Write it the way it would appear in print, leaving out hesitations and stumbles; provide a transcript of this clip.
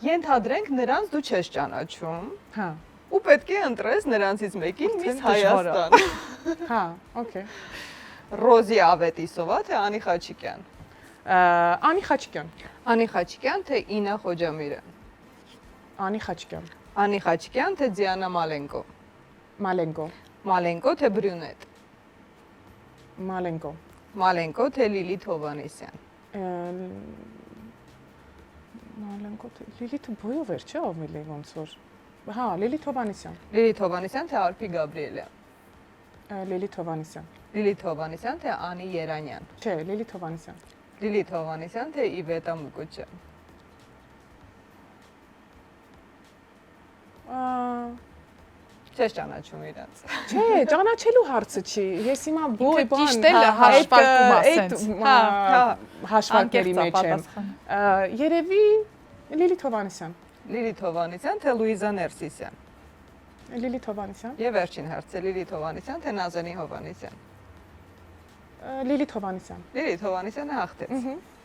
Ենթադրենք նրանց դու չես ճանաչում։ Հա։ Ու պետք է ընտրես նրանցից մեկին Միս դժվար է։ Հայաստան։ Հա, օքեյ։ Ռոզի Ավետիսովա թե Անի Խաչիկյան։ Անի Խաչիկյան։ Անի Խաչիկյան թե Ինա Խոջամիրյան։ Անի Խաչիկյան։ Անի Խաչիկյան թե Դիանա Մալենկո։ Մալենկո։ Մալենկո թե Բրյունետ։ Մալենկո։ Մալենկո թե Լիլիթ Հովանեսյան։ Մալենկո թե Լիլիթը բոյով էր, չէ՞ ով ոնց որ։ Հա, Լիլիթ Հովանեսյան։ Լիլիթ Հովանեսյան թե Արփի Գաբրիելյան։ Լիլիթ Հովանեսյան։ Լիլիթ Հովանեսյան թե Անի Երանյան։ Չէ, Լիլիթ Հովանեսյան։ Լիլիթ Հովանեսյան թե Իվետա Մուկոչյան։ Չես ճանաչում իրաց։ Չէ, ճանաչելու հարցը չի։ Ես հիմա բոյ բան ճիշտ էլ հաշվարկում է սենց։ Հա, հաշվարկների մեջ եմ։ Երևի Լիլիթ Հովանեսյան։ Լիլիթ Հովանեսյան թե Լուիզա Ներսիսյան։ Լիլիթ Հովանեսյան։ Եվ վերջին հարցը Լիլիթ Հովանեսյան թե Նազանի Հովանեսյան։ Լիլիթ Հովանեսյան։ Լիլիթ Հովանեսյանը հաղթեց։